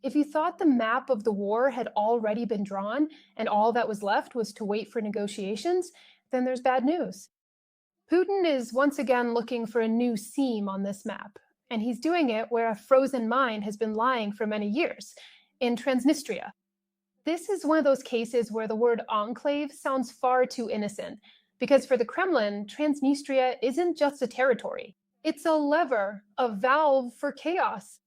If you thought the map of the war had already been drawn and all that was left was to wait for negotiations, then there's bad news. Putin is once again looking for a new seam on this map, and he's doing it where a frozen mine has been lying for many years, in Transnistria. This is one of those cases where the word enclave sounds far too innocent, because for the Kremlin, Transnistria isn't just a territory. It's a lever, a valve for chaos.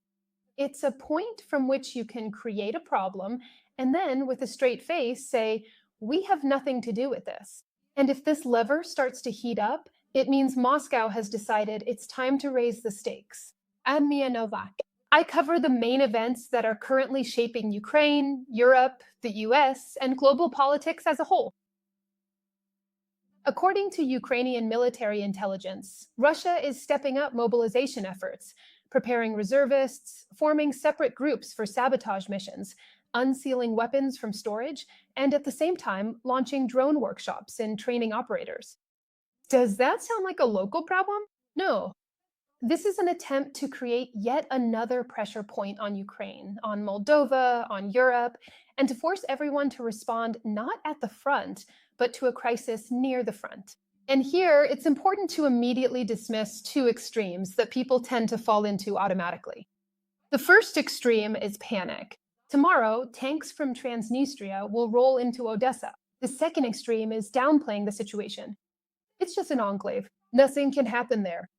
It's a point from which you can create a problem and then, with a straight face, say, we have nothing to do with this. And if this lever starts to heat up, it means Moscow has decided it's time to raise the stakes. I'm Mia Novak. I cover the main events that are currently shaping Ukraine, Europe, the US, and global politics as a whole. According to Ukrainian military intelligence, Russia is stepping up mobilization efforts, preparing reservists, forming separate groups for sabotage missions, unsealing weapons from storage, and at the same time, launching drone workshops and training operators. Does that sound like a local problem? No. This is an attempt to create yet another pressure point on Ukraine, on Moldova, on Europe, and to force everyone to respond not at the front, but to a crisis near the front. And here, it's important to immediately dismiss two extremes that people tend to fall into automatically. The first extreme is panic. Tomorrow, tanks from Transnistria will roll into Odessa. The second extreme is downplaying the situation. It's just an enclave. Nothing can happen there.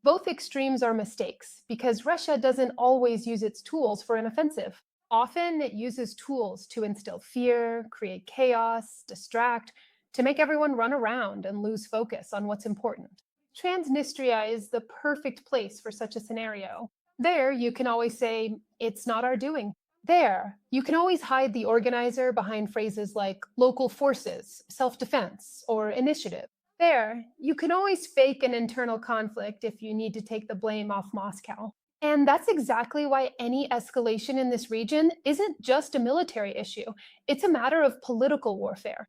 Both extremes are mistakes because Russia doesn't always use its tools for an offensive. Often it uses tools to instill fear, create chaos, distract, to make everyone run around and lose focus on what's important. Transnistria is the perfect place for such a scenario. There, you can always say, it's not our doing. There, you can always hide the organizer behind phrases like local forces, self-defense, or initiative. There, you can always fake an internal conflict if you need to take the blame off Moscow. And that's exactly why any escalation in this region isn't just a military issue. It's a matter of political warfare.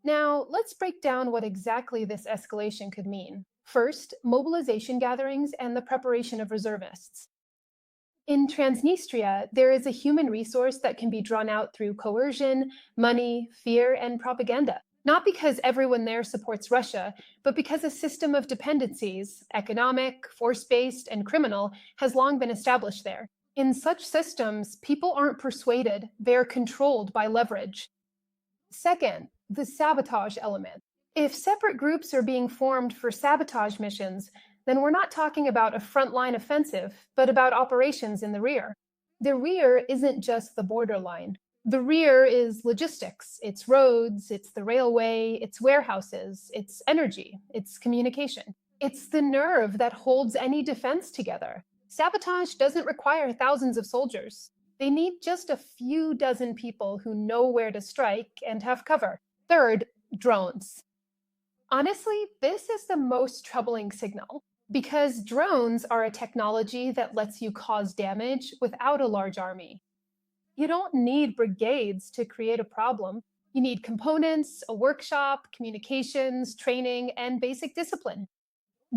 Now, let's break down what exactly this escalation could mean. First, mobilization gatherings and the preparation of reservists. In Transnistria, there is a human resource that can be drawn out through coercion, money, fear, and propaganda. Not because everyone there supports Russia, but because a system of dependencies, economic, force-based, and criminal, has long been established there. In such systems, people aren't persuaded, they're controlled by leverage. Second, the sabotage element. If separate groups are being formed for sabotage missions, then we're not talking about a frontline offensive, but about operations in the rear. The rear isn't just the borderline. The rear is logistics. It's roads, it's the railway, it's warehouses, it's energy, it's communication. It's the nerve that holds any defense together. Sabotage doesn't require thousands of soldiers. They need just a few dozen people who know where to strike and have cover. Third, drones. Honestly, this is the most troubling signal because drones are a technology that lets you cause damage without a large army. You don't need brigades to create a problem. You need components, a workshop, communications, training, and basic discipline.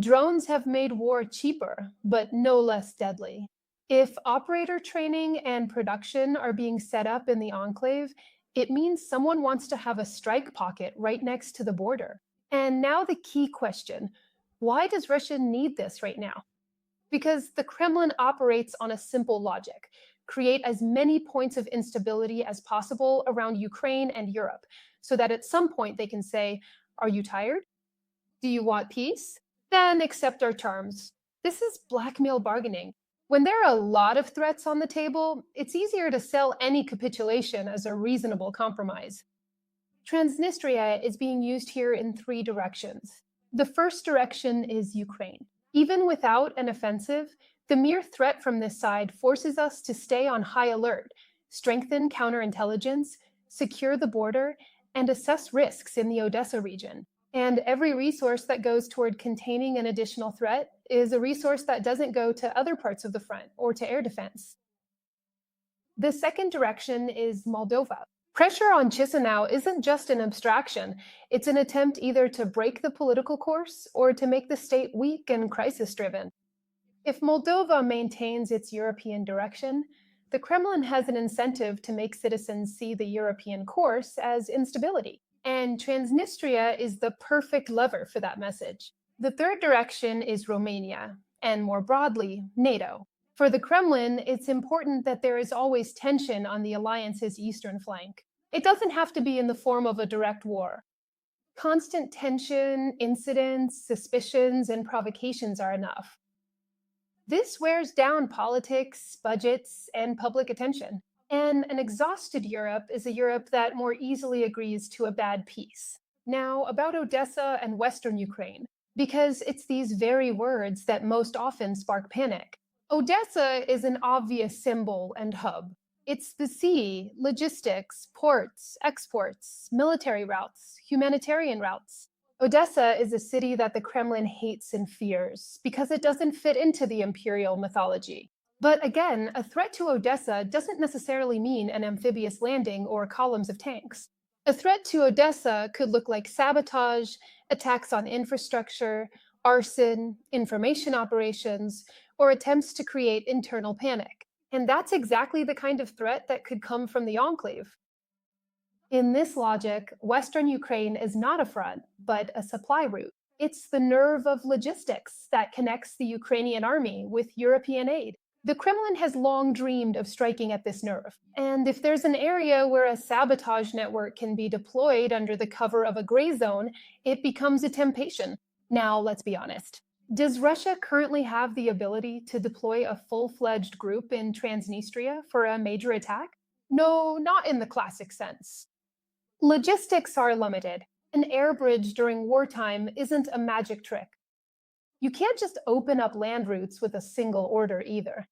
Drones have made war cheaper, but no less deadly. If operator training and production are being set up in the enclave, it means someone wants to have a strike pocket right next to the border. And now the key question, why does Russia need this right now? Because the Kremlin operates on a simple logic. Create as many points of instability as possible around Ukraine and Europe, so that at some point they can say, are you tired? Do you want peace? Then accept our terms. This is blackmail bargaining. When there are a lot of threats on the table, it's easier to sell any capitulation as a reasonable compromise. Transnistria is being used here in three directions. The first direction is Ukraine. Even without an offensive, the mere threat from this side forces us to stay on high alert, strengthen counterintelligence, secure the border, and assess risks in the Odessa region. And every resource that goes toward containing an additional threat is a resource that doesn't go to other parts of the front or to air defense. The second direction is Moldova. Pressure on Chisinau isn't just an abstraction. It's an attempt either to break the political course or to make the state weak and crisis-driven. If Moldova maintains its European direction, The Kremlin has an incentive to make citizens see the European course as instability. And Transnistria is the perfect lever for that message. The third direction is Romania, and more broadly, NATO. For the Kremlin, it's important that there is always tension on the alliance's eastern flank. It doesn't have to be in the form of a direct war. Constant tension, incidents, suspicions, and provocations are enough. This wears down politics, budgets, and public attention. And an exhausted Europe is a Europe that more easily agrees to a bad peace. Now, about Odessa and Western Ukraine, because it's these very words that most often spark panic. Odessa is an obvious symbol and hub. It's the sea, logistics, ports, exports, military routes, humanitarian routes. Odessa is a city that the Kremlin hates and fears because it doesn't fit into the imperial mythology. But again, a threat to Odessa doesn't necessarily mean an amphibious landing or columns of tanks. A threat to Odessa could look like sabotage, attacks on infrastructure, arson, information operations, or attempts to create internal panic. And that's exactly the kind of threat that could come from the enclave. In this logic, Western Ukraine is not a front, but a supply route. It's the nerve of logistics that connects the Ukrainian army with European aid. The Kremlin has long dreamed of striking at this nerve. And if there's an area where a sabotage network can be deployed under the cover of a gray zone, it becomes a temptation. Now, let's be honest. Does Russia currently have the ability to deploy a full-fledged group in Transnistria for a major attack? No, not in the classic sense. Logistics are limited. An air bridge during wartime isn't a magic trick. You can't just open up land routes with a single order either.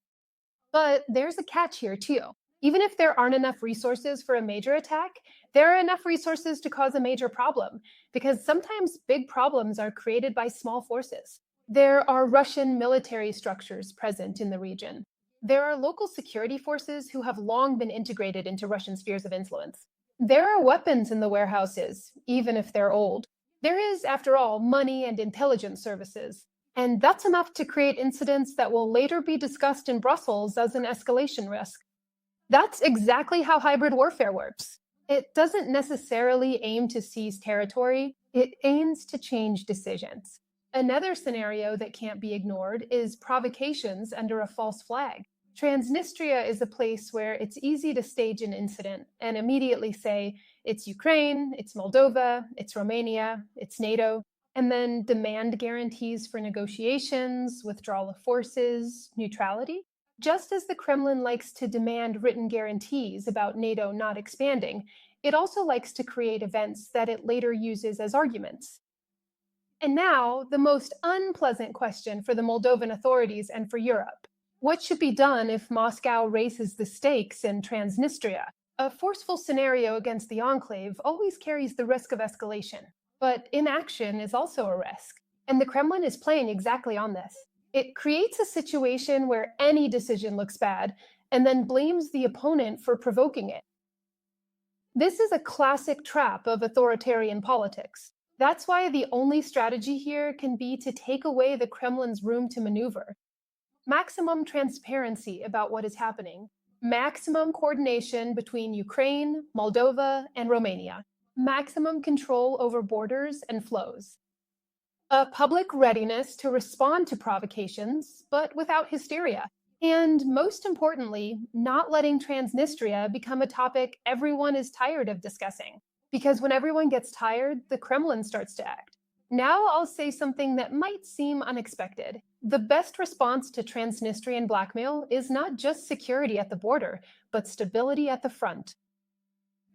But there's a catch here too. Even if there aren't enough resources for a major attack, there are enough resources to cause a major problem, because sometimes big problems are created by small forces. There are Russian military structures present in the region. There are local security forces who have long been integrated into Russian spheres of influence. There are weapons in the warehouses, even if they're old. There is, after all, money and intelligence services. And that's enough to create incidents that will later be discussed in Brussels as an escalation risk. That's exactly how hybrid warfare works. It doesn't necessarily aim to seize territory, it aims to change decisions. Another scenario that can't be ignored is provocations under a false flag. Transnistria is a place where it's easy to stage an incident and immediately say, it's Ukraine, it's Moldova, it's Romania, it's NATO, and then demand guarantees for negotiations, withdrawal of forces, neutrality. Just as the Kremlin likes to demand written guarantees about NATO not expanding, it also likes to create events that it later uses as arguments. And now, the most unpleasant question for the Moldovan authorities and for Europe. What should be done if Moscow raises the stakes in Transnistria? A forceful scenario against the enclave always carries the risk of escalation, but inaction is also a risk, and the Kremlin is playing exactly on this. It creates a situation where any decision looks bad, and then blames the opponent for provoking it. This is a classic trap of authoritarian politics. That's why the only strategy here can be to take away the Kremlin's room to maneuver. Maximum transparency about what is happening, maximum coordination between Ukraine, Moldova, and Romania, maximum control over borders and flows. A public readiness to respond to provocations, but without hysteria. And most importantly, not letting Transnistria become a topic everyone is tired of discussing. Because when everyone gets tired, the Kremlin starts to act. Now I'll say something that might seem unexpected. The best response to Transnistrian blackmail is not just security at the border, but stability at the front.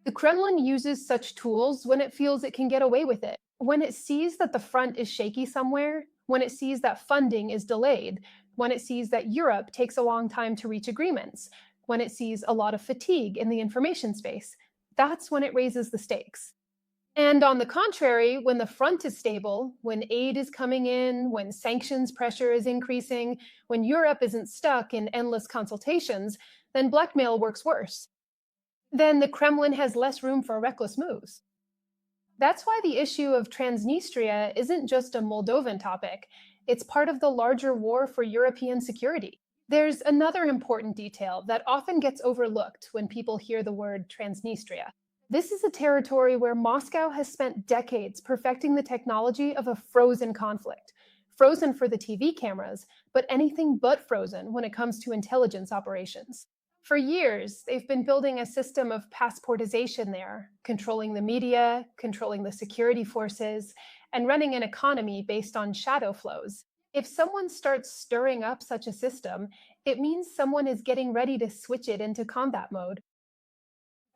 The Kremlin uses such tools when it feels it can get away with it. When it sees that the front is shaky somewhere, when it sees that funding is delayed, when it sees that Europe takes a long time to reach agreements, when it sees a lot of fatigue in the information space, that's when it raises the stakes. And on the contrary, when the front is stable, when aid is coming in, when sanctions pressure is increasing, when Europe isn't stuck in endless consultations, then blackmail works worse. Then the Kremlin has less room for reckless moves. That's why the issue of Transnistria isn't just a Moldovan topic. It's part of the larger war for European security. There's another important detail that often gets overlooked when people hear the word Transnistria. This is a territory where Moscow has spent decades perfecting the technology of a frozen conflict. Frozen for the TV cameras, but anything but frozen when it comes to intelligence operations. For years, they've been building a system of passportization there, controlling the media, controlling the security forces, and running an economy based on shadow flows. If someone starts stirring up such a system, it means someone is getting ready to switch it into combat mode.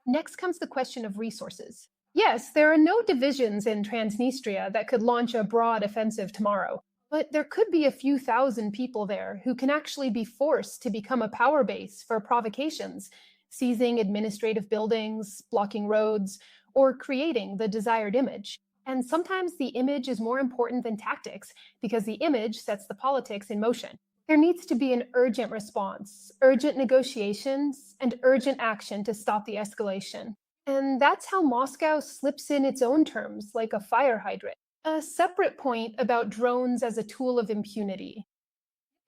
Next comes the question of resources. Yes, there are no divisions in Transnistria that could launch a broad offensive tomorrow, but there could be a few thousand people there who can actually be forced to become a power base for provocations, seizing administrative buildings, blocking roads, or creating the desired image. And sometimes the image is more important than tactics because the image sets the politics in motion. There needs to be an urgent response, urgent negotiations, and urgent action to stop the escalation. And that's how Moscow slips in its own terms, like a fire hydrant. A separate point about drones as a tool of impunity.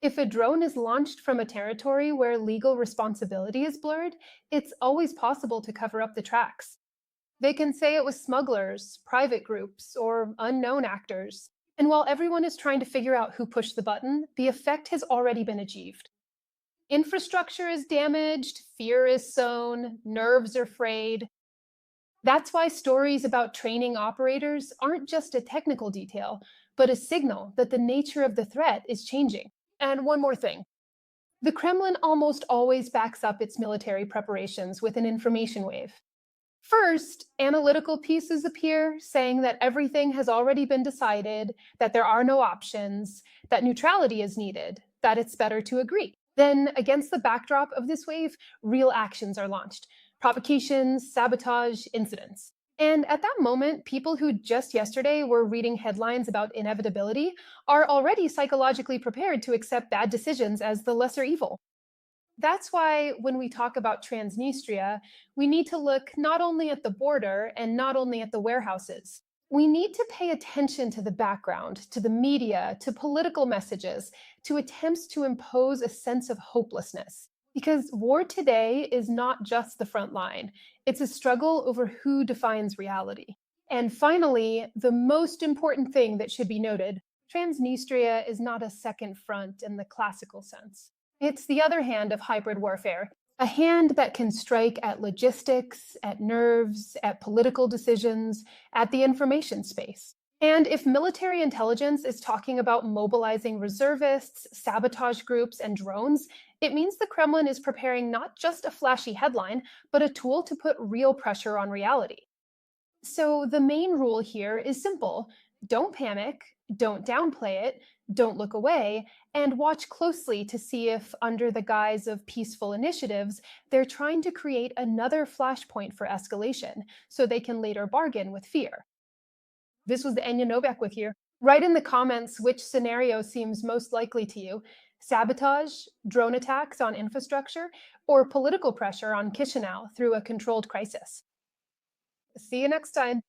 If a drone is launched from a territory where legal responsibility is blurred, it's always possible to cover up the tracks. They can say it was smugglers, private groups, or unknown actors. And while everyone is trying to figure out who pushed the button, the effect has already been achieved. Infrastructure is damaged, fear is sown, nerves are frayed. That's why stories about training operators aren't just a technical detail, but a signal that the nature of the threat is changing. And one more thing, the Kremlin almost always backs up its military preparations with an information wave. First, analytical pieces appear saying that everything has already been decided, that there are no options, that neutrality is needed, that it's better to agree. Then, against the backdrop of this wave, real actions are launched: provocations, sabotage, incidents. And at that moment, people who just yesterday were reading headlines about inevitability are already psychologically prepared to accept bad decisions as the lesser evil. That's why when we talk about Transnistria, we need to look not only at the border and not only at the warehouses. We need to pay attention to the background, to the media, to political messages, to attempts to impose a sense of hopelessness. Because war today is not just the front line, it's a struggle over who defines reality. And finally, the most important thing that should be noted: Transnistria is not a second front in the classical sense. It's the other hand of hybrid warfare, a hand that can strike at logistics, at nerves, at political decisions, at the information space. And if military intelligence is talking about mobilizing reservists, sabotage groups, and drones, it means the Kremlin is preparing not just a flashy headline, but a tool to put real pressure on reality. So the main rule here is simple: don't panic, don't downplay it, don't look away, and watch closely to see if, under the guise of peaceful initiatives, they're trying to create another flashpoint for escalation so they can later bargain with fear. This was the Enya Novak with you. Write in the comments which scenario seems most likely to you: sabotage, drone attacks on infrastructure, or political pressure on Chisinau through a controlled crisis. See you next time.